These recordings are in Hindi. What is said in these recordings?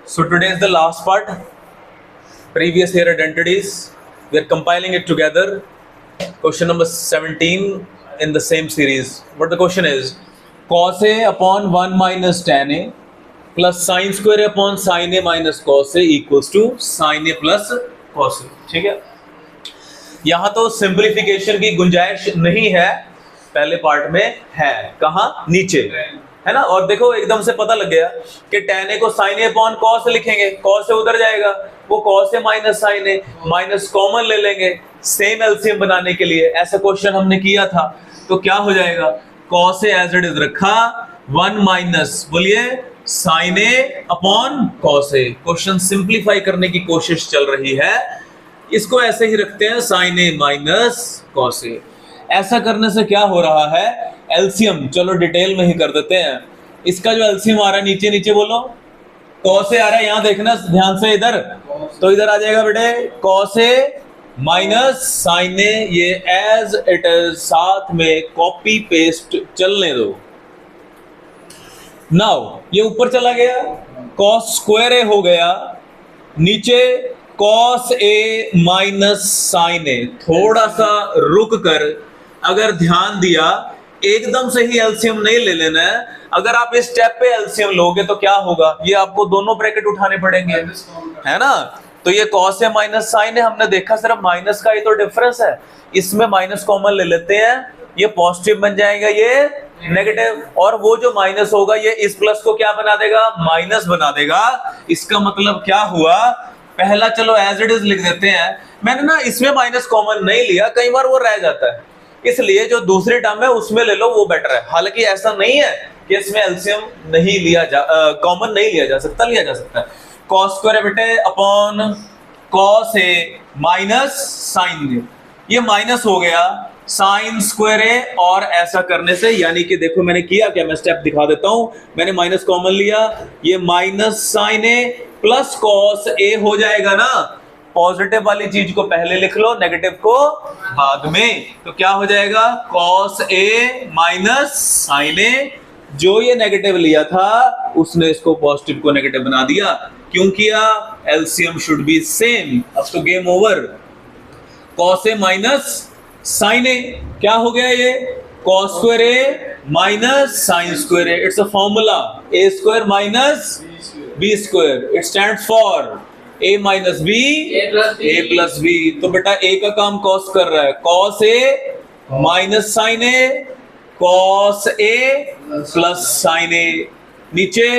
So today is the last part, previous year identities. We are compiling it together. Question number 17 in the same series. But the question is, cos A upon 1 minus tan A plus sin square upon sin A minus cos A equals to sin A plus cos A. ठीक है, यहाँ तो सिंप्लीफिकेशन की गुंजाइश नहीं है, पहले पार्ट में है, कहाँ, नीचे है ना। और देखो एकदम से पता लग गया कि tan A को sin A अपॉन cos लिखेंगे, cos A उधर जाएगा, वो cos A minus sin A minus common ले लेंगे सेम एलसीएम बनाने के लिए। ऐसा क्वेश्चन हमने किया था, तो क्या हो जाएगा, cos A as it is रखा, 1 माइनस बोलिए sin A upon cos A। Question simplify करने की कोशिश चल रही है, इसको ऐसे ही रखते हैं sin A minus cos A। ऐसा करने से क्या हो रहा है, एलसीएम चलो डिटेल में ही कर देते हैं। इसका जो एलसीएम आ रहा है नीचे नीचे बोलो, cos A आ रहा है, यहां देखना ध्यान से, इधर तो इधर आ जाएगा बेटे cos A minus sin A, ये एज इट इज साथ में कॉपी पेस्ट चलने दो। नाउ ये ऊपर चला गया, cos स्क्वायर A हो गया, नीचे cos A minus sin A। थोड़ा सा रुक कर अगर ध्यान दिया, एकदम से ही एलसीएम नहीं ले लेना है। अगर आप इस स्टेप पे एलसीएम लोगे तो क्या होगा, ये आपको दोनों ब्रैकेट उठाने पड़ेंगे, है ना। तो ये cos A minus sin A हमने देखा सिर्फ माइनस का ही तो डिफरेंस है, इसमें माइनस कॉमन ले लेते हैं, ये पॉजिटिव बन जाएगा, ये नेगेटिव, और वो जो माइनस होगा ये इस प्लस को क्या बना देगा, माइनस बना देगा। इसका मतलब क्या हुआ, पहला चलो एज इट इज लिख देते हैं। मैंने ना इसमें माइनस कॉमन नहीं लिया, कई बार वो रह जाता है, इसलिए जो दूसरी टर्म है उसमें ले लो, वो बेटर है। हालांकि ऐसा नहीं है कि इसमें एलसीएम नहीं लिया जा कॉमन नहीं लिया जा सकता, लिया जा सकता है। cos स्क्वायर बेटे upon cos A minus sin A, ये माइनस हो गया sin स्क्वायर A, और ऐसा करने से यानी कि देखो मैंने किया क्या, मैं स्टेप दिखा देता हूं। मैंने माइनस कॉमन लिया, ये minus sin A plus cos A हो जाएगा ना। पॉजिटिव वाली चीज को पहले लिख लो, नेगेटिव को बाद में। तो क्या हो जाएगा, cos A minus sin A, जो ये नेगेटिव लिया था उसने इसको पॉजिटिव को नेगेटिव बना दिया। क्यों किया, एलसीएम शुड बी सेम। अब तो game over. cos A minus sin A क्या हो गया, ये cos square A minus sin square A। It's a formula, A square minus B square, it stands for A minus B A plus B। तो बेटा A का काम cos कर रहा है, cos A minus sin A, cos A plus sin A। नीचे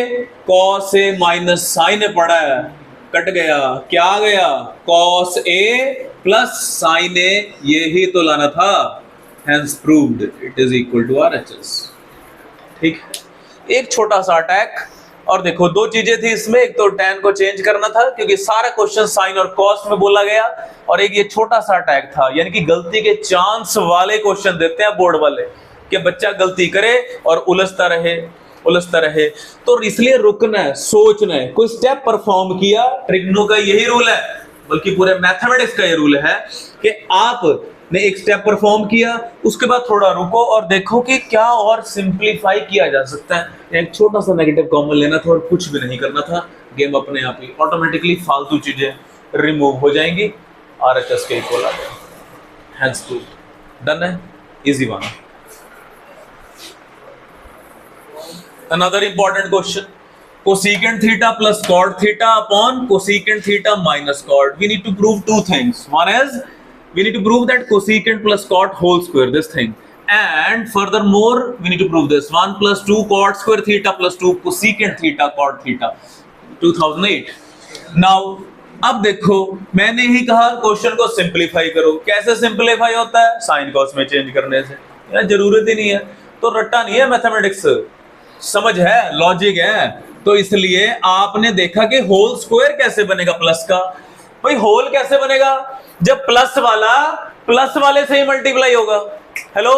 cos A minus sin A पड़ा है, कट गया, क्या आ गया, cos A plus sin A, ये ही तो लाना था। Hence proved it is equal to RHS। ठीक, एक छोटा सा अटैक। और देखो दो चीजें थी इसमें, एक तो tan को चेंज करना था क्योंकि सारा क्वेश्चन साइन और cos में बोला गया, और एक ये छोटा सा अटैक था, यानी कि गलती के चांस वाले क्वेश्चन देते हैं बोर्ड वाले कि बच्चा गलती करे और उलझता रहे। तो इसलिए रुकना है, सोचना है। कोई स्टेप परफॉर्म किया, ट्रिग्नो का यही रूल है, बल्कि पूरे मैथमेटिक्स का ये रूल है कि आपने एक स्टेप परफॉर्म किया, उसके बाद थोड़ा रुको और देखो कि क्या और सिंप्लीफाई किया जा सकता है। एक छोटा सा नेगेटिव कॉमन लेना था और कुछ भी नहीं करना था, गेम अपने आप ही ऑटोमेटिकली फालतू चीजें रिमूव हो जाएंगी, आरएचएस के इक्वल आ गया। हैंड्स टू डन है, easy one. Another important question, cosecant theta plus cot theta upon cosecant theta minus cot. We need to prove two things. One is we need to prove that cosecant plus cot whole square, this thing, and furthermore we need to prove this 1 plus 2 cot square theta plus 2 cosecant theta cot theta, 2008. Now अब देखो मैंने ही कहा क्वेश्चन को सिंप्लीफाई करो। कैसे सिंप्लीफाई होता है, साइन कॉस में चेंज करने से। यार जरूरत ही नहीं है, तो रट्टा नहीं है मैथमेटिक्स, समझ है, लॉजिक है। तो इसलिए आपने देखा कि होल स्क्वायर कैसे बनेगा प्लस का। भाई होल कैसे बनेगा, जब प्लस वाला प्लस वाले से ही मल्टीप्लाई होगा। हेलो,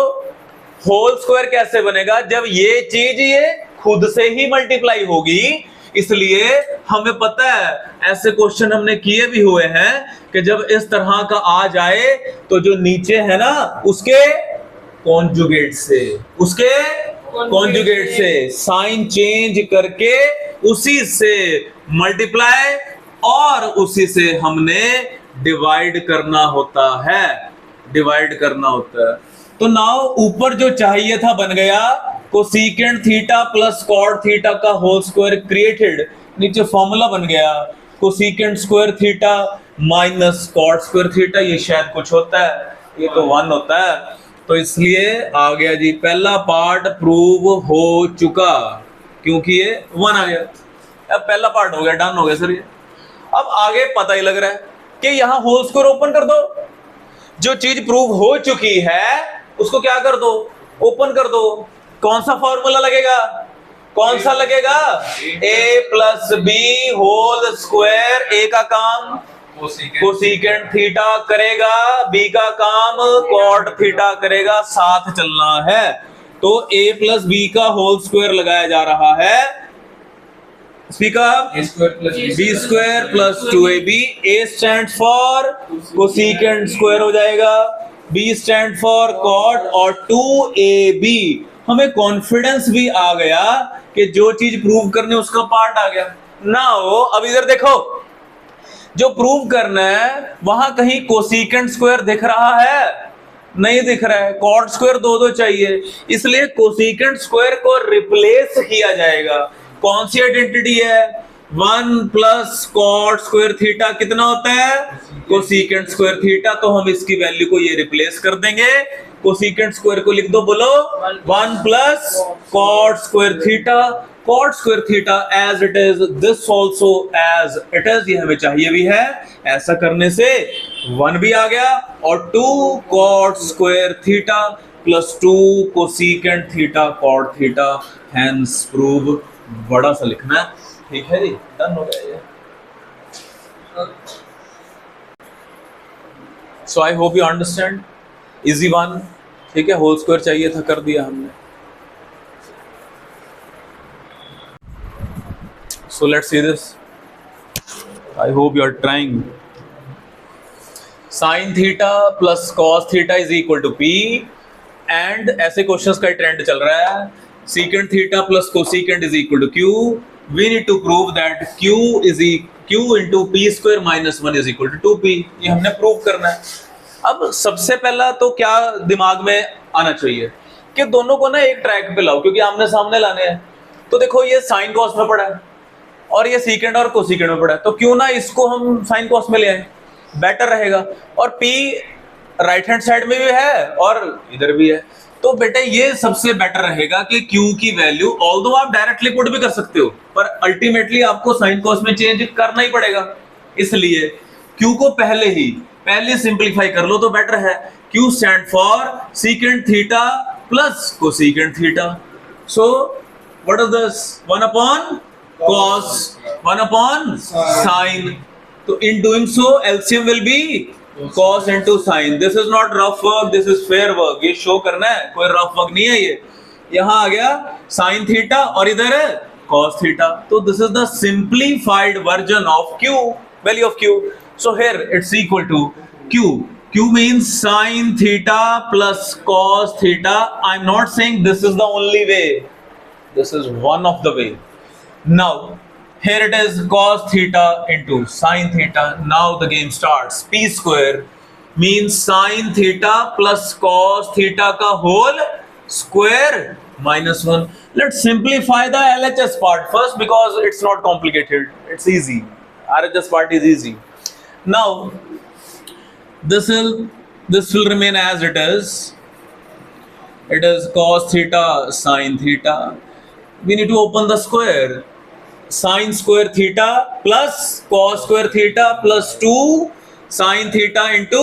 होल स्क्वायर कैसे बनेगा, जब ये चीज ये खुद से ही मल्टीप्लाई होगी। इसलिए हमें पता है, ऐसे क्वेश्चन हमने किए भी हुए हैं कि जब इस तरह का आ जाए तो जो नीचे है ना उसके कॉन्जुगेट से, उसके कॉन्जुगेट से, साइन चेंज करके उसी से मल्टीप्लाई और उसी से हमने डिवाइड करना होता है, डिवाइड करना होता है। तो नाउ ऊपर जो चाहिए था बन गया, cosecant theta plus cot theta का होल स्क्वायर क्रिएटेड, नीचे फॉर्मूला बन गया cosecant square theta minus cot square theta, ये शायद कुछ होता है, ये तो 1 होता है, तो इसलिए आ गया जी पहला पार्ट प्रूव हो चुका क्योंकि ये 1 आ गया। अब पहला पार्ट हो गया, डन हो गया सर ये। अब आगे पता ही लग रहा है कि यहां होल स्क्वायर ओपन कर दो, जो चीज प्रूव हो चुकी है उसको क्या कर दो, ओपन कर दो। कौन सा फॉर्मूला लगेगा, कौन सा लगेगा, a plus B whole square, A का काम कोसेकेंट थीटा करेगा, बी का काम कॉट थीटा करेगा, साथ चलना है। तो a प्लस बी का होल स्क्वायर लगाया जा रहा है, B square plus 2ab, a stand for cosecant square हो जाएगा, b स्टैंड फॉर कॉट और 2ab। हमें कॉन्फिडेंस भी आ गया कि जो चीज प्रूव करने उसका पार्ट आ गया। नाउ अब इधर देखो, जो प्रूव करना है वहां कहीं कोसेकेंट स्क्वायर दिख रहा है, नहीं दिख रहा है, कॉट स्क्वायर दो चाहिए, इसलिए कोसेकेंट स्क्वायर को रिप्लेस किया जाएगा। कौन सी आइडेंटिटी है, 1 प्लस कॉट स्क्वायर थीटा कितना होता है, कोसेकेंट स्क्वायर थीटा, तो हम इसकी वैल्यू को ये रिप्लेस कर देंगे, कोसेकेंट स्क्वायर को लिख दो, बोलो 1 plus cot square theta, cot square theta as it is, this also as it is, ये हमें चाहिए भी है। ऐसा करने से 1 भी आ गया और 2 cot square theta plus 2 cosecant theta cot theta, hence prove, बड़ा सा लिखना है, ठीक है जी, डन हो गया ये। So I hope you understand, easy one, ठीक है, होल स्क्वायर चाहिए था, कर दिया हमने। So let's see this, I hope you are trying. Sine theta plus cos theta is equal to P, and ऐसे क्वेश्चंस का ट्रेंड चल रहा है, secant theta plus cosecant is equal to q. We need to prove that q into p square minus 1 is equal to 2p, ये हमने प्रूव करना है। अब सबसे पहला तो क्या दिमाग में आना चाहिए कि दोनों को ना एक ट्रैक पे लाओ, क्योंकि आमने सामने लाने हैं। तो देखो ये साइन कॉस में पड़ा है और ये सीकेंट और कोसेकेंट में पड़ा है, तो क्यों ना इसको हम साइन कॉस में ले आए, बेटर रहेगा। और p राइट हैंड साइड में भी है और इधर भी है, तो बेटे ये सबसे बेटर रहेगा कि Q की वैल्यू, ऑल्दो आप डायरेक्टली पुट भी कर सकते हो, पर अल्टीमेटली आपको साइन कॉस में चेंज करना ही पड़ेगा, इसलिए Q को पहले सिंपलीफाई कर लो तो बेटर है। Q stand for secant theta plus cosecant theta, so what is this, 1 upon cos 1 upon sine, तो in doing so LCM will be cos into sin. This is not rough work, this is fair work, ये शो करना है, कोई रफ वर्क नहीं है। ये यहां आ गया sin थीटा और इधर है cos थीटा, तो this is the simplified version of Q, value of Q. So here it's equal to Q. Q means sin theta plus cos theta. I'm not saying this is the only way, this is one of the way. Now here it is cos theta into sin theta. Now the game starts. P square means sin theta plus cos theta ka whole square minus 1. Let's simplify the LHS part first because it's not complicated. It's easy. RHS part is easy. Now this will remain as it is. It is cos theta sin theta. We need to open the square. Sin square theta plus cos square theta plus 2 sin theta into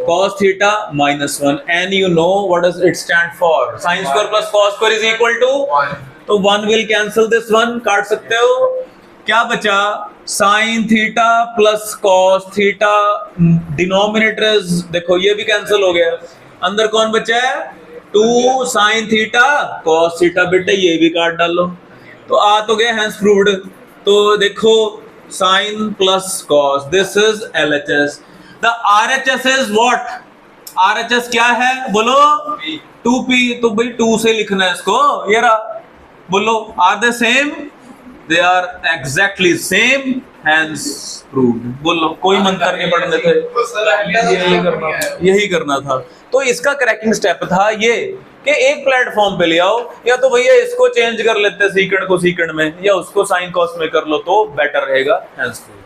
cos theta minus 1, and you know what does it stand for, sin square plus cos square is equal to 1, तो 1 will cancel this 1, काट सकते हो, क्या बचा, sin theta plus cos theta, denominator देखो ये भी कैंसिल हो गया, अंदर कौन बचा है, 2 sin theta cos theta, बेटा ये भी काट डालो, तो आ तो गए, हैंस प्रूव्ड। तो देखो sine plus cos, this is LHS। The RHS is what, RHS क्या है बोलो? 2p। तो भाई 2 से लिखना है इसको, ये रहा। बोलो are they same? They are exactly same, hence proved. बोलो कोई मंत्र नहीं पढ़ने थे, यही करना था। तो इसका क्रैकिंग स्टेप था ये कि एक प्लेटफॉर्म पे ले आओ, या तो भैया इसको चेंज कर लेते सीकेंड को सीकेंड में, या उसको साइन कॉस में कर लो तो बेटर रहेगा, hence proved.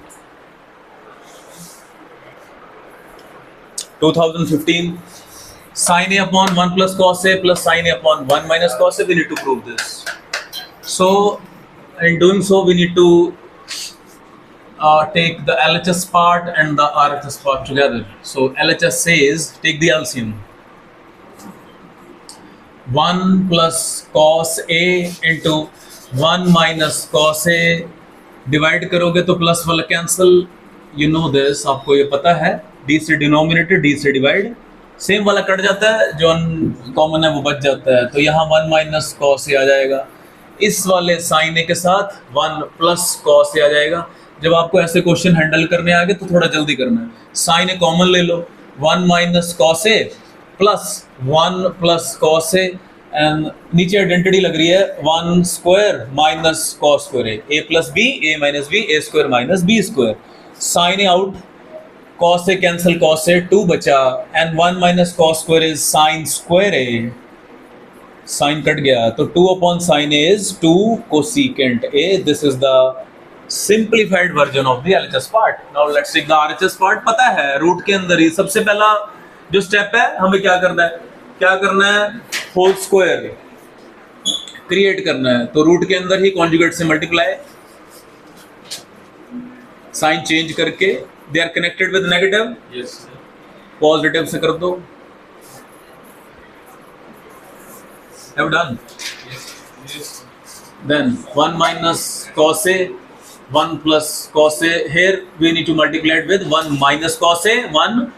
2015 sin a upon 1 plus cos a plus sin a upon 1 minus cos a, we need to prove this. So in doing so we need to take the LHS part and the RHS part together. So LHS says take the LCM, 1 plus cos a into 1 minus cos a, divide करोगे तो प्लस वाला कैंसिल, यू नो दिस, आपको ये पता है, डी से डिनोमिनेटर डी से डिवाइड, सेम वाला कट जाता है, जो कॉमन है वो बच जाता है। तो यहाँ 1 माइनस कॉस ए आ जाएगा, इस वाले साइन ए के साथ 1 प्लस कॉस ए आ जाएगा। जब आपको ऐसे क्वेश्चन हैंडल करने आगे तो थोड़ा जल्दी करना है, साइन ए कॉमन ले लो, 1 minus cos A plus 1 plus cos A, and नीचे आइडेंटिटी लग रही है 1 square minus cos square A plus B, A minus B, A square minus B square, sine A out, cos a cancel cos a, 2 बचा, and 1 minus cos square is sin square a, sin cut गया, तो 2 upon sin a is 2 cosecant a. This is the simplified version of the LHS part. Now let's take the RHS part. पता है रूट के अंदर ही सबसे पहला जो स्टेप है हमें क्या करना है, क्या करना है, होल स्क्वायर क्रिएट करना है। तो रूट के अंदर ही कॉन्जुगेट से मल्टीप्लाई, साइन चेंज करके, they are connected with negative, yes, positive से कर दो, have done, yes. Then 1 minus cos a, 1 plus cos a, here we need to multiply it with 1 minus cos a, 1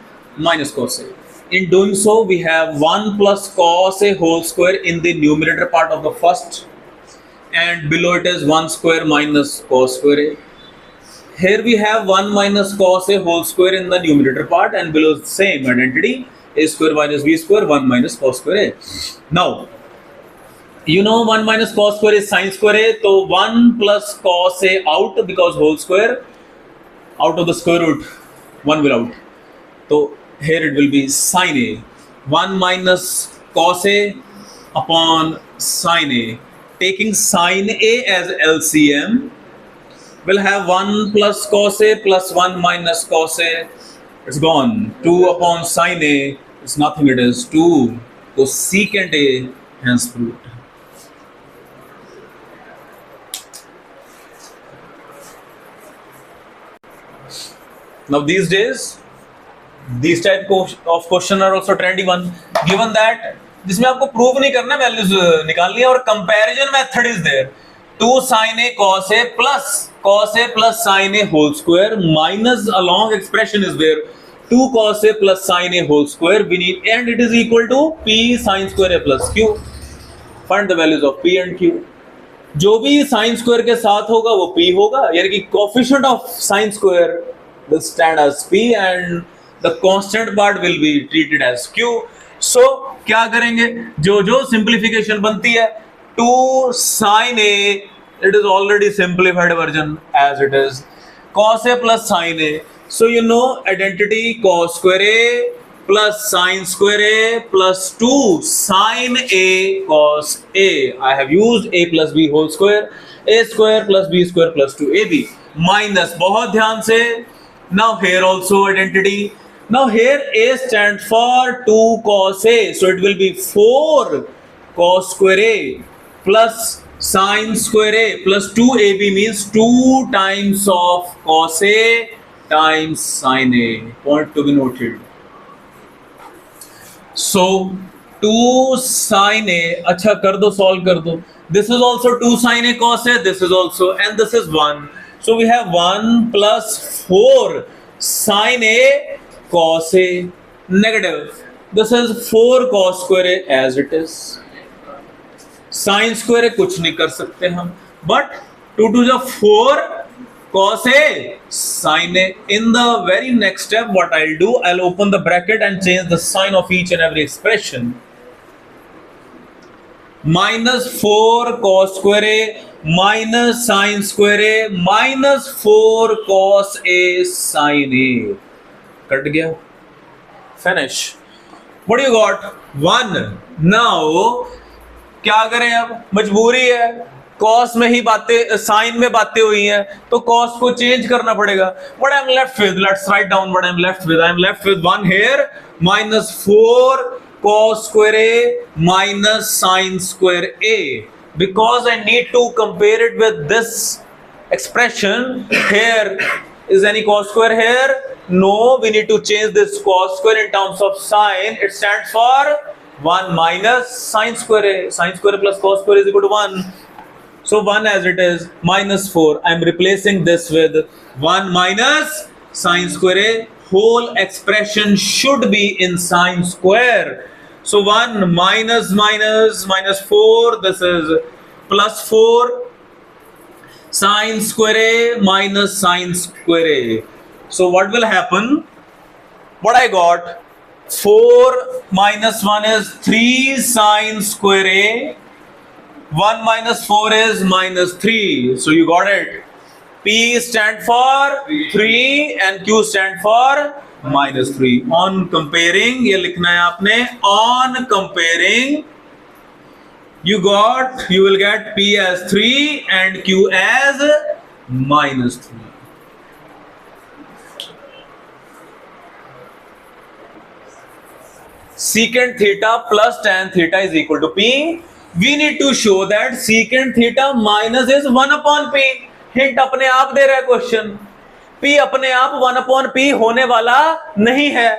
minus cos a. In doing so we have 1 plus cos a whole square in the numerator part of the first, and below it is 1 square minus cos square a. Here we have 1 minus cos a whole square in the numerator part, and below same identity, a square minus b square, 1 minus cos square a. Now you know 1 minus cos square is sin square a, so 1 plus cos a out, because whole square out of the square root 1 will out, so here it will be sin a, 1 minus cos a upon sin a, taking sin a as LCM, will have 1 plus cos a plus 1 minus cos a, it's gone, 2 upon sin a, it's nothing, it is 2 cosecant a, hence proved. Now these days these type of question are also trendy one, given that जिसमें आपको प्रूव नहीं करना, वैल्यूज निकालनी है, और comparison method is there, 2 sin a cos a plus sin a whole square minus a long expression is there, 2 cos a plus sin a whole square, we need, and it is equal to p sin square a plus q. Find the values of p and q. जो भी sin square के साथ होगा वो p होगा, यानी कि coefficient of sin square will stand as p and the constant part will be treated as q. So क्या करेंगे, जो सिंप्लीफिकेशन बनती है, 2 sin a, it is already simplified version as it is, cos a plus sin a, so you know identity cos square a plus sin square a plus 2 sin a cos a, I have used a plus b whole square, a square plus b square plus 2ab minus, बहुत ध्यान से, now here also identity, now here a stands for 2 cos a, so it will be 4 cos square a plus sin square a plus 2ab means 2 times of cos a times sin a, point to be noted. So 2 sin a, अच्छा कर दो, solve कर दो, this is also 2 sin a cos a, this is also, and this is 1, so we have 1 plus 4 sin a cos a, negative, this is 4 cos square a as it is, sin square a कुछ नहीं कर सकते हम, but 2 to the 4 cos A sin A. In the very next step, what I'll do, I'll open the bracket and change the sign of each and every expression. Minus 4 cos square A minus sin square A minus 4 cos A sin A. Cut गया. Finish. What do you got? 1. Now क्या करें, अब मजबूरी है, cos में ही बातें, sin में बातें हुई हैं, तो cos को चेंज करना पड़ेगा. What I'm left with? Let's write down what I'm left with. I'm left with 1 here minus 4 cos square A minus sin square A. Because I need to compare it with this expression. Here is any cos square here? No, we need to change this cos square in terms of sin. It stands for 1 minus sin square A. Sin square plus cos square is equal to 1. So 1 as it is, minus 4. I am replacing this with 1 minus sin square A. Whole expression should be in sin square. So 1 minus minus 4. This is plus 4 sin square A minus sin square A. So what will happen? What I got? 4 minus 1 is 3 sin square A. 1 minus 4 is minus 3. So you got it. P stand for 3 and Q stand for minus 3. On comparing, ये लिखना है आपने. On comparing, you will get P as 3 and Q as minus 3. Secant theta plus tan theta is equal to P. We need to show that secant theta minus is 1 upon P. Hint अपने आप दे रहा है क्वेश्चन. P अपने आप 1 upon P होने वाला नहीं है.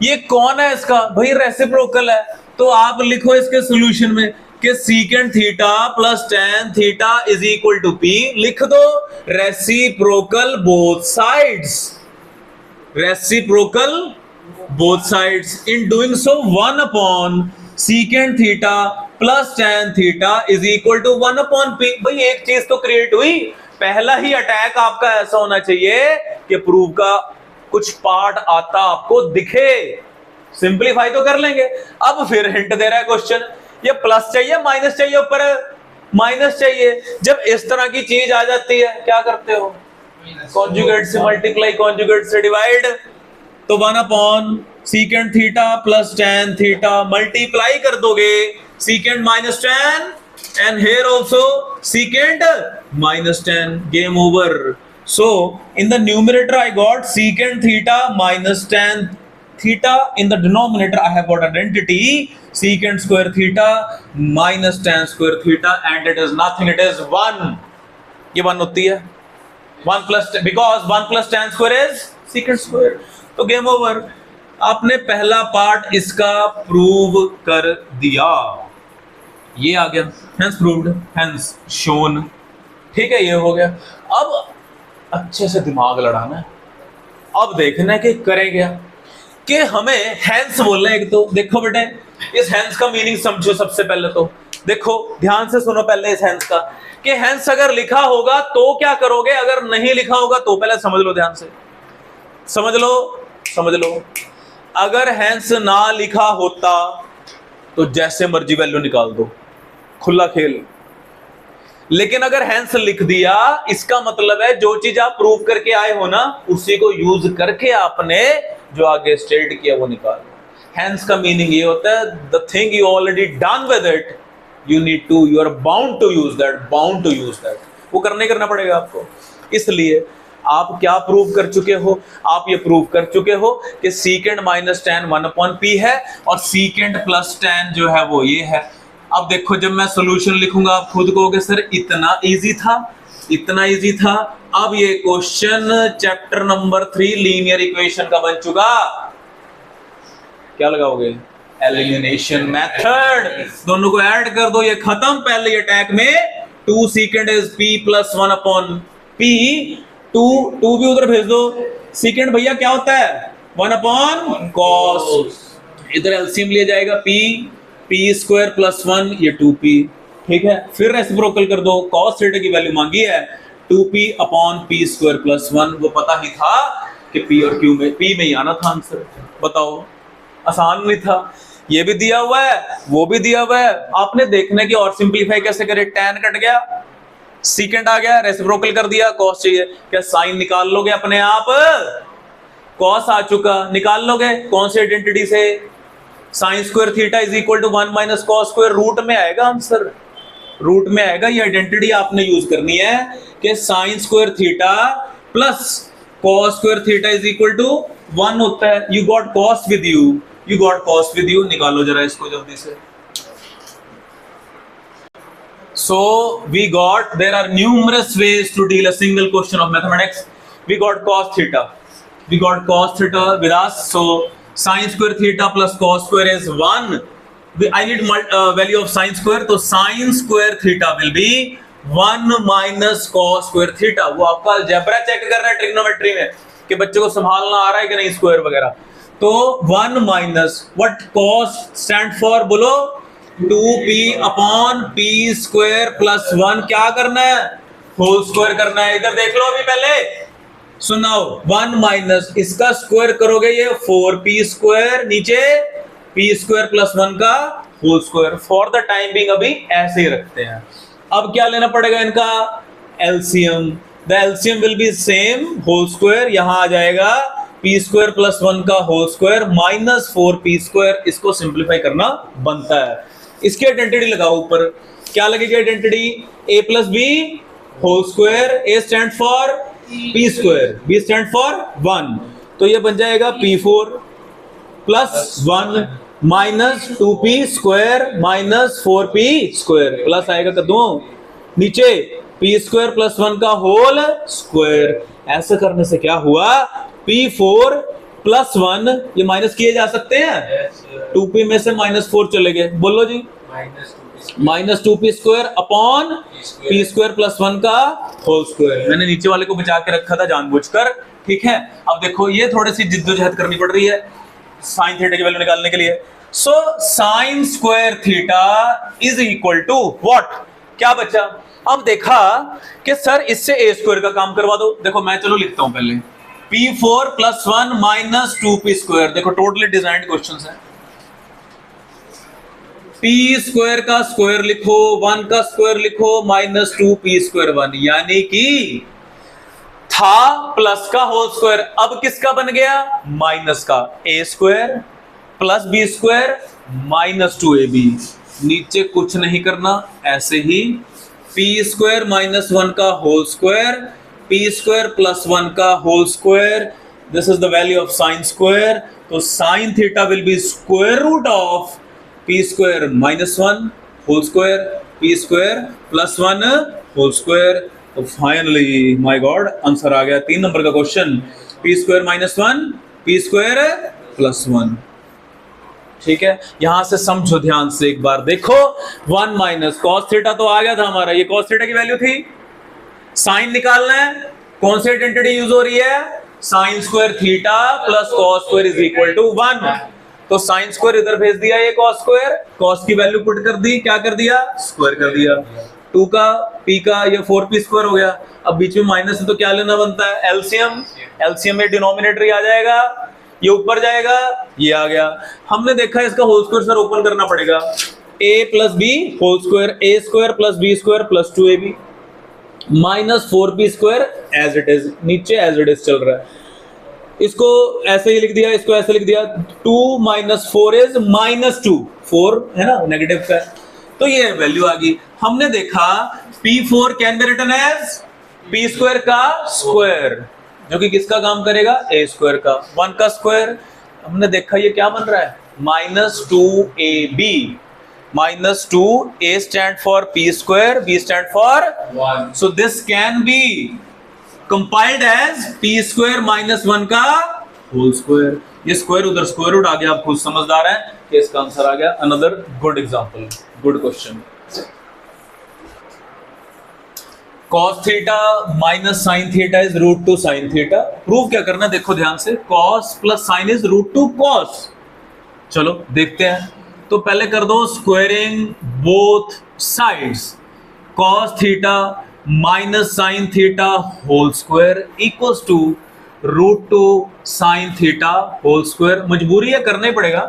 ये कौन है इसका? भाई रेसिप्रोकल है. तो आप लिखो इसके सॉल्यूशन में कि secant theta plus tan theta is equal to P. लिख दो reciprocal both sides. Reciprocal both sides. In doing so, 1 upon secant theta plus tan theta is equal to 1 upon P. भाई एक चीज तो क्रिएट हुई. पहला ही अटैक आपका ऐसा होना चाहिए कि प्रूफ का कुछ पार्ट आता आपको दिखे. सिंपलीफाई तो कर लेंगे. अब फिर हिंट दे रहा है क्वेश्चन, ये प्लस चाहिए माइनस चाहिए, ऊपर माइनस चाहिए. जब इस तरह की चीज आ जाती है क्या करते हो? कॉन्जुगेट से मल्टीप्लाई, कॉन्जुगेट से डिवाइड. तो 1 upon secant theta plus tan theta multiply कर दोगे secant minus tan and here also secant minus tan. Game over. So in the numerator I got secant theta minus tan theta. In the denominator I have got identity secant square theta minus tan square theta, and it is nothing, it is 1. ये 1 होती है. 1 plus, because 1 plus tan square is secant square. तो गेम ओवर. आपने पहला पार्ट इसका प्रूव कर दिया. ये आ गया, hence proved, hence shown. ठीक है, ये हो गया. अब अच्छे से दिमाग लड़ाना है. अब देखना है कि करें क्या. कि हमें hence बोलना है. एक तो देखो बेटे, इस hence का मीनिंग समझो. सबसे पहले तो देखो, ध्यान से सुनो पहले इस hence का, कि hence अगर लिखा होगा तो क्या करोगे, अगर नहीं लिखा होगा तो. पहले समझ लो, ध्यान से समझ लो. अगर hence ना लिखा होता तो जैसे मर्जी वैल्यू निकाल दो, खुला खेल. लेकिन अगर hence लिख दिया, इसका मतलब है जो चीज आप प्रूव करके आए हो ना, उसी को यूज करके आपने जो आगे स्टेट किया वो निकाल. hence का मीनिंग ये होता है, the thing you already done with it, you are bound to use that. वो करना पड़ेगा आपको. इसलिए आप क्या प्रूव कर चुके हो? आप ये प्रूव कर चुके हो कि secant minus tan 1 upon P है और secant प्लस tan जो है वो ये है. अब देखो, जब मैं सॉल्यूशन लिखूंगा आप खुद कहोगे सर इतना इजी था. अब ये question chapter number 3 linear equation का बन चुका. क्या लगाओगे? Elimination method. दोनों को ऐड कर दो, ये खत्म. पहले अटैक में 2 secant is P plus 1 upon P. 2 भी उधर भेज दो. secant भैया क्या होता है? 1 अपॉन cos. इधर एलसीएम लिया जाएगा. P स्क्वायर प्लस 1, ये 2P. ठीक है, फिर रेसिप्रोकल कर दो. cos थीटा की वैल्यू मांगी है 2p upon P square plus 1। वो पता ही था कि p और q में p में ही आना था आंसर। बताओ, आसान नहीं था। ये भी दिया हुआ है, वो भी दिया हुआ है, आपने देखने की और सिंपलीफाई कैसे करे। tan कट गया, सीकेंड आ गया, रेसिप्रोकल कर दिया, cos चाहिए, क्या साइन निकाल लोगे अपने आप? cos आ चुका, निकाल लोगे कौन से आइडेंटिटी से? Sine square theta is equal to 1 minus cos square, root में आएगा आंसर, रूट में आएगा। ये आइडेंटिटी आपने यूज करनी है कि sine square theta plus cos square theta is equal to 1 होता है। You got cos with you, निकालो जरा इसको जल्दी से। So we got, there are numerous ways to deal a single question of mathematics. We got cos theta with us. So sin square theta plus cos square is 1. I need value of sin square, तो sin square theta will be 1 minus cos square theta। वो आपका अलजेब्रा चेक कर रहा है ट्रिग्नोमेट्री में कि बच्चे को संभालना आ रहा है कि नहीं स्क्वायर वगैरह। तो 1 minus what cos stand for, बोलो 2p upon p square plus 1। क्या करना है? होल स्क्वायर करना है। इधर देख लो अभी पहले सुनाओ, 1 माइनस इसका स्क्वायर करोगे ये 4p स्क्वायर, नीचे p स्क्वायर प्लस 1 का whole square. For the time being अभी ऐसे ही रखते हैं। अब क्या लेना पड़ेगा इनका? LCM. The LCM will be same, whole square यहां आ जाएगा, p स्क्वायर प्लस 1 का whole square minus 4p square. इसको सिंप्लीफाई करना बनता है। इसकी आइडेंटिटी लगाओ ऊपर, क्या लगेगी identity? a plus B whole square, a stand for p square, b stand for 1, तो ये बन जाएगा p4 plus 1 minus 2p square minus 4p square, plus आएगा कदों नीचे p स्क्वायर प्लस 1 का होल स्क्वायर। ऐसा करने से क्या हुआ? p4 प्लस 1 ये माइनस किए जा सकते हैं, 2p में से -4 चले गए, बोलो जी, minus 2p square upon p square plus 1 का होल स्क्वायर। मैंने नीचे वाले को बचा के रखा था जानबूझकर, ठीक है। अब देखो ये थोड़ी सी जिद्दोजहद करनी पड़ रही है साइन थीटा की वैल्यू निकालने के लिए। So sine square theta is equal to what? क्या बचा? अब देखा कि सर इससे a स्क्वायर का काम करवा दो। देखो मैं चलो लिखता हूं पहले, p4 plus 1 minus 2p square. देखो टोटली डिजाइंड क्वेश्चन है। p स्क्वायर का स्क्वायर लिखो, 1 का स्क्वायर लिखो, माइनस 2p स्क्वायर 1, यानी कि था प्लस का होल स्क्वायर, अब किसका बन गया? माइनस का, a square plus b square minus 2ab। नीचे कुछ नहीं करना, ऐसे ही p स्क्वायर माइनस 1 का whole square, p square plus 1 का whole square. This is the value of sine square. तो sine theta will be square root of p square minus 1 whole square, p square plus 1 whole square. तो फाइनली माय गॉड आंसर आ गया 3 नंबर का question, p square minus 1 p square plus 1। ठीक है, यहां से समझो ध्यान से एक बार, देखो 1 माइनस कॉस थीटा तो आ गया था हमारा, ये कॉस थीटा की वैल्यू थी। साइन निकालना है, कौन सी आइडेंटिटी यूज हो रही है? Sine square theta plus cos square is equal to 1। तो साइन स्क्वायर इधर भेज दिया, ये कॉस स्क्वायर, कॉस की वैल्यू पुट कर दी, क्या कर दिया? स्क्वायर कर दिया। 2 का p का ये 4p स्क्वायर हो गया। अब बीच में माइनस है तो क्या लेना बनता है? एलसीएम। एलसीएम में डिनोमिनेटर आ जाएगा, ये ऊपर जाएगा, ये आ गया। हमने देखा इसका होल स्क्वायर सर ओपन करना पड़ेगा, a plus B whole square, a square plus b square plus 2ab minus 4b square as it is, नीचे एज इट इज चल रहा है। इसको ऐसे ही लिख दिया, इसको ऐसे लिख दिया, 2 माइनस 4 इज माइनस 2, 4 है ना नेगेटिव का, तो ये वैल्यू आ गई। हमने देखा p4 can be written as p square का स्क्वायर, जो कि किसका काम करेगा? a स्क्वायर का। 1 का स्क्वायर, हमने देखा ये क्या बन रहा है? Minus 2ab, minus 2, a stand for p square, b stand for 1, so this can be compiled as p square minus 1 का होल स्क्वायर। ये स्क्वायर उधर स्क्वायर रूट आ गया, आप खुद समझदार हैं कि इसका आंसर आ गया। Another good example, good question. cos theta minus sine theta is root two sine theta. Prove क्या करना, देखो ध्यान से, cos plus sine is root two cos। चलो देखते हैं, तो पहले कर दो squaring both sides. cos theta minus sine theta whole square equals to √2 sine theta whole square. मजबूरी है, करना ही पड़ेगा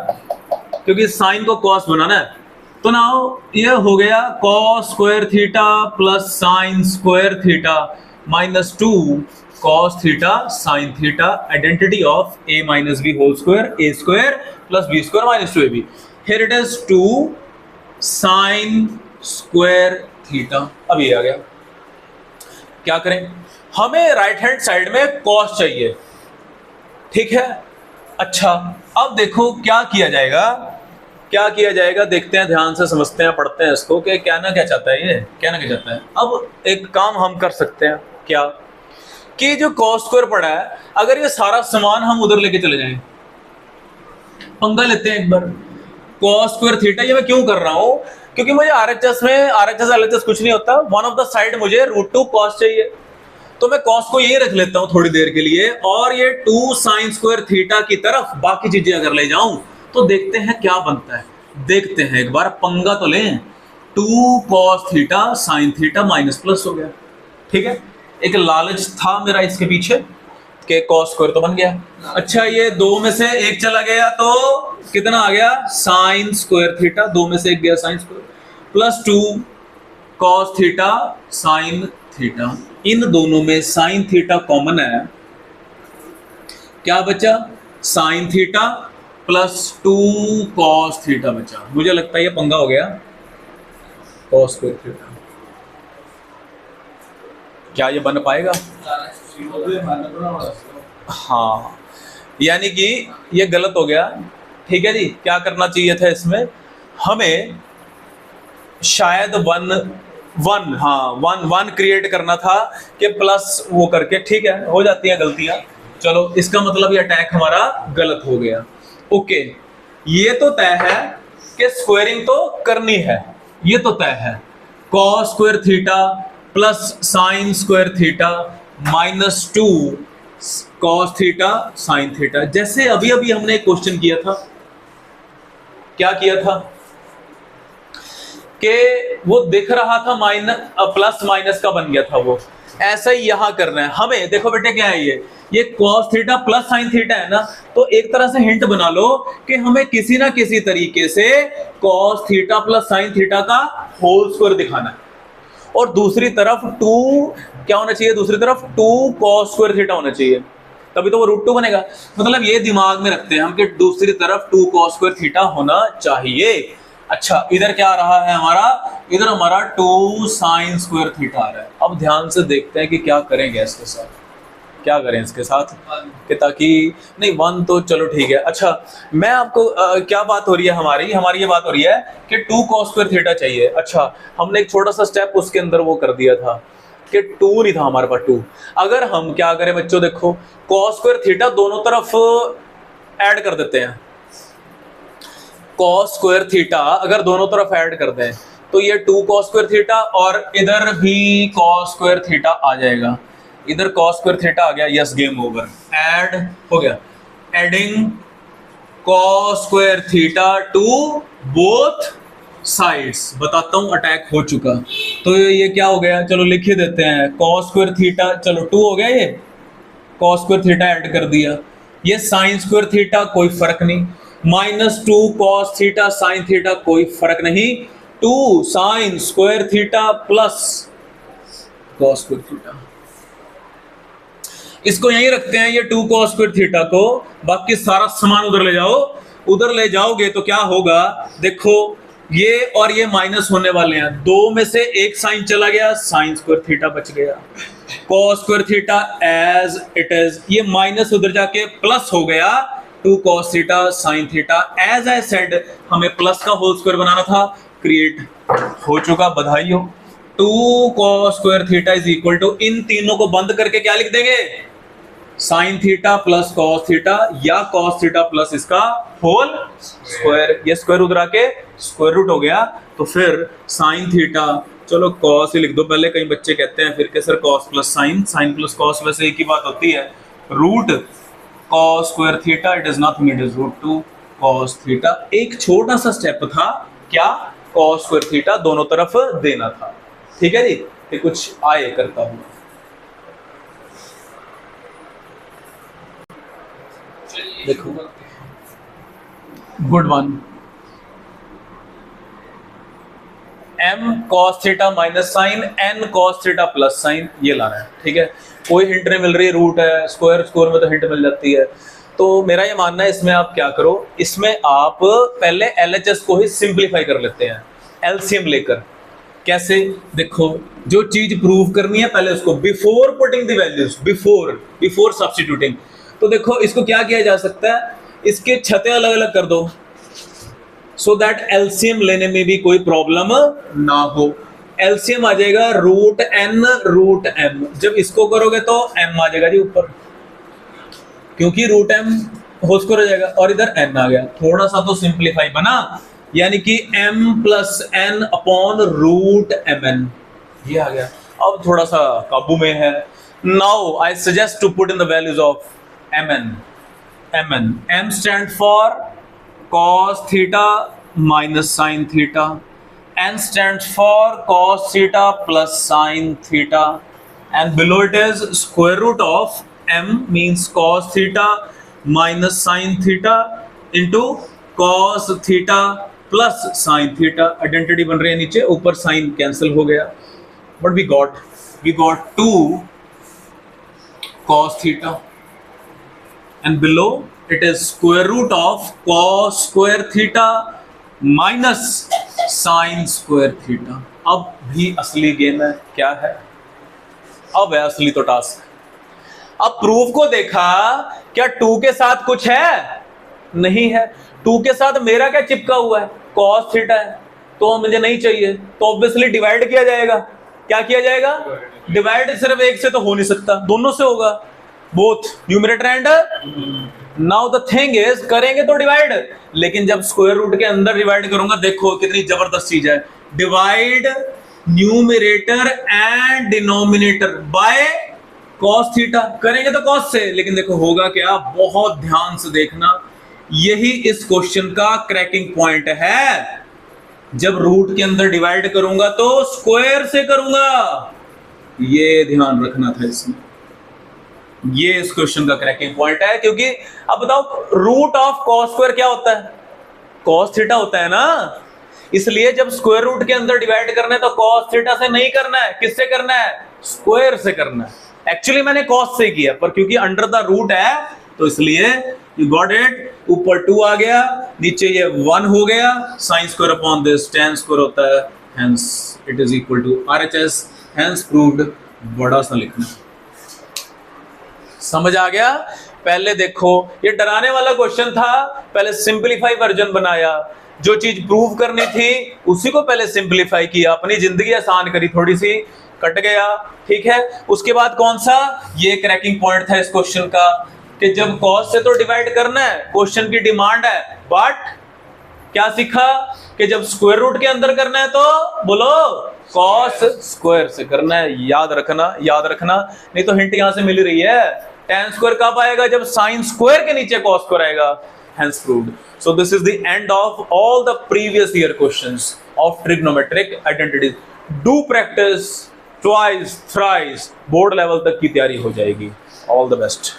क्योंकि साइन को कॉस बनाना है। तो नाउ ये हो गया cos square theta plus sine square theta minus 2 cos theta sin theta, identity of a minus B whole square, a square plus b square minus 2ab। Here it is 2 sin square theta. अब ये आ गया, क्या करें, हमें राइट हैंड साइड में cos चाहिए, ठीक है। अच्छा अब देखो क्या किया जाएगा, क्या किया जाएगा, देखते हैं, ध्यान से समझते हैं, पढ़ते हैं इसको कि क्या ना क्या चाहता है, ये क्या ना क्या चाहता है। अब एक काम हम कर सकते हैं, क्या कि जो cos स्क्वायर पड़ा है, अगर ये सारा सामान हम उधर लेके चले जाएं, पंगा लेते हैं एक बार। cos स्क्वायर थीटा ये मैं क्यों कर रहा हूं, क्योंकि मुझे RHS में RHS LHS कुछ नहीं होता, वन ऑफ द साइड मुझे √2 cos चाहिए, तो मैं cos को यही रख लेता हूं थोड़ी देर के लिए, और ये 2 साइन स्क्वायर थीटा की तरफ बाकी चीजें अगर ले जाऊं तो देखते हैं क्या बनता है। देखते हैं एक बार, पंगा तो लें। 2 cos theta sine theta minus plus हो गया, ठीक है। एक लालच था मेरा इसके पीछे कि cos स्क्वायर तो बन गया। अच्छा ये 2 में से 1 चला गया तो कितना आ गया, साइन स्क्वायर थीटा, 2 में से 1 गया sine square, plus 2 cos theta sine theta. इन दोनों में साइन थीटा कॉमन है, क्या बचा, sine theta plus 2 cos theta बचा। मुझे लगता है ये पंगा हो गया, cos स्क्वायर थीटा। क्या ये बन पाएगा, हाँ, यानी कि ये गलत हो गया, ठीक है जी। क्या करना चाहिए था इसमें, हमें शायद वन क्रिएट करना था कि प्लस वो करके, ठीक है, हो जाती है गलतियां। चलो इसका मतलब ये अटैक हमारा गलत हो गया। ओके, ये तो तय है कि स्क्वायरिंग तो करनी है, ये तो तय है। cos square theta plus sine square theta minus 2 cos theta sine theta. जैसे अभी अभी हमने एक क्वेश्चन किया था, क्या किया था कि वो दिख रहा था प्लस माइनस का बन गया था, वो ऐसा ही यहां करना है हमें। देखो बेटे क्या है, ये cos theta plus sine theta है ना, तो एक तरह से हिंट बना लो कि हमें किसी ना किसी तरीके से cos theta plus sine theta का होल स्क्वायर दिखाना है, और दूसरी तरफ 2 क्या होना चाहिए, दूसरी तरफ 2 cos स्क्वायर थीटा होना चाहिए, तभी तो वो √2 बनेगा। मतलब ये दिमाग में रखते हैं हम कि दूसरी तरफ 2 cos स्क्वायर थीटा होना चाहिए। अच्छा इधर क्या आ रहा है हमारा, इधर हमारा 2 साइन स्क्वायर थीटा आ रहा है। अब ध्यान से देखते हैं कि क्या करेंगे इसके साथ, क्या करें इसके साथ कि ताकि नहीं 1 तो चलो ठीक है। अच्छा मैं आपको क्या बात हो रही है, हमारी ये बात हो रही है कि 2 cos स्क्वायर थीटा चाहिए। अच्छा हमने एक छोटा सा स्टेप उसके अंदर वो कर दिया था कि 2 नहीं था हमारे पास 2। अगर हम क्या करें बच्चों, देखो cos स्क्वायर थीटा दोनों तरफ ऐड कर देते हैं। cos स्क्वायर थीटा अगर दोनों तरफ ऐड कर दें तो ये 2 cos स्क्वायर थीटा, और इधर भी cos स्क्वायर थीटा आ जाएगा, इधर cos स्क्वायर थीटा आ गया, यस गेम ओवर, ऐड हो गया। Adding cos square theta two both sides, बताता हूं अटैक हो चुका। तो ये क्या हो गया, चलो लिख ही देते हैं, cos स्क्वायर थीटा, चलो 2 हो गया, ये cos स्क्वायर थीटा ऐड कर दिया, ये साइन स्क्वायर थीटा कोई फर्क नहीं, minus 2 cos theta sine theta कोई फर्क नहीं, 2 sign square theta plus cos square theta. इसको यहीं रखते हैं, ये 2 cos स्क्वायर थीटा को, बाकी सारा सामान उधर ले जाओ। उधर ले जाओगे तो क्या होगा, देखो ये और ये माइनस होने वाले हैं, 2 में से 1 साइन चला गया, साइन स्क्वायर थीटा बच गया, cos square theta as it is, ये माइनस उधर जाके प्लस हो गया, 2 cos theta sine theta. As I said हमें प्लस का होल स्क्वायर बनाना था, क्रिएट हो चुका, बधाई हो। 2 cos square theta is equal to, इन तीनों को बंद करके क्या लिख देंगे, sine theta plus cos theta, या cos थीटा प्लस इसका होल स्क्वायर, ये स्क्वायर उधर आके स्क्वायर रूट हो गया, तो फिर साइन थीटा, चलो cos ही लिख दो पहले, कई बच्चे कहते हैं फिर के sir cos plus sine, sine plus cos वैसे एक ही बात होती है, root cos square theta, it is nothing, it is √2 cos theta. एक छोटा सा स्टेप था, क्या, cos स्क्वायर थीटा दोनों तरफ देना था, ठीक है जी। कि कुछ आए करता हूं। देखो good one, m cos theta minus sine n cos theta plus sine, ये लाना है। ठीक है, कोई हिंट नहीं मिल रही, रूट है, स्क्वायर स्क्वायर में तो हिंट मिल जाती है। तो मेरा ये मानना है इसमें आप क्या करो, इसमें आप पहले LHS को ही सिंप्लीफाई कर लेते हैं एलसीएम लेकर। कैसे? देखो जो चीज प्रूव करनी है पहले उसको before putting the values, before substituting. तो देखो इसको क्या किया जा सकता है, इसके छतें अलग अलग कर दो सो दैट एलसीएम लेने में भी कोई प्रॉब्लम ना हो। एलसीएम आ जाएगा रूट एन रूट एम, जब इसको करोगे तो एम आ जाएगा जी ऊपर, क्योंकि रूट एम होल स्क्वायर हो जाएगा, और इधर एन आ गया। थोड़ा सा तो सिंप्लीफाई बना, यानी कि m plus N upon root M N, ये आ गया। अब थोड़ा सा काबू में है। Now I suggest to put in the values of mn। m stand for cos theta minus sin theta, n stands for cos theta plus sin theta, and below it is square root of m means cos theta minus sin theta into cos theta plus sin theta। Identity बन रही है नीचे, ऊपर साइन कैंसिल हो गया, but we got 2 cos theta and below it is square root of cos square theta minus sin square theta। अब भी असली गेम है, क्या है? अब है असली तो टास्क। अब प्रूफ को देखा, क्या 2 के साथ कुछ है? नहीं है। 2 के साथ मेरा क्या चिपका हुआ है? cos थीटा है, तो मुझे नहीं चाहिए, तो ऑब्वियसली डिवाइड किया जाएगा। क्या किया जाएगा? डिवाइड सिर्फ एक से तो हो नहीं सकता, दोनों से होगा, both numerator and. Now the thing is, करेंगे तो डिवाइड, लेकिन जब स्क्वायर रूट के अंदर डिवाइड करूंगा, देखो कितनी जबरदस्त चीज है, divide numerator and denominator by cos theta. करेंगे तो cos से, लेकिन देखो होगा क्या, बहुत ध्यान से देखना, यही इस क्वेश्चन का क्रैकिंग पॉइंट है। जब रूट के अंदर डिवाइड करूंगा तो स्क्वायर से करूंगा, ये ध्यान रखना था इसमें, ये इस क्वेश्चन का क्रैकिंग पॉइंट है। क्योंकि अब बताओ रूट ऑफ cos स्क्वायर क्या होता है? cos थीटा होता है ना, इसलिए जब स्क्वायर रूट के अंदर डिवाइड करना है तो cos थीटा से नहीं करना है, किससे करना है? स्क्वायर से करना है। एक्चुअली मैंने cos से किया, पर क्योंकि अंडर द रूट है तो इसलिए यू गॉट इट, ऊपर 2 आ गया, नीचे ये 1 हो गया, sin square upon this tan square होता है, hence it is equal to RHS, hence proved. बड़ा सा लिखना, समझ आ गया? पहले देखो ये डराने वाला क्वेश्चन था, पहले सिंपलीफाई वर्जन बनाया, जो चीज प्रूव करनी थी उसी को पहले सिंपलीफाई किया, अपनी जिंदगी आसान करी, थोड़ी सी कट गया। ठीक है, उसके बाद कौन सा, ये क्रैकिंग पॉइंट था इस क्वेश्चन का, कि जब cos से तो डिवाइड करना है, क्वेश्चन की डिमांड है, बट क्या सीखा कि जब स्क्वायर रूट के अंदर करना है तो बोलो cos स्क्वायर से करना है। याद रखना, नहीं तो हिंट यहां से मिल रही है। tan स्क्वायर कब आएगा? जब sin स्क्वायर के नीचे cos स्क्वायर आएगा, hence proved। So this is the end of all the previous year questions of trigonometric identities। Do practice twice, thrice, board level तक की तैयारी हो जाएगी। All the best।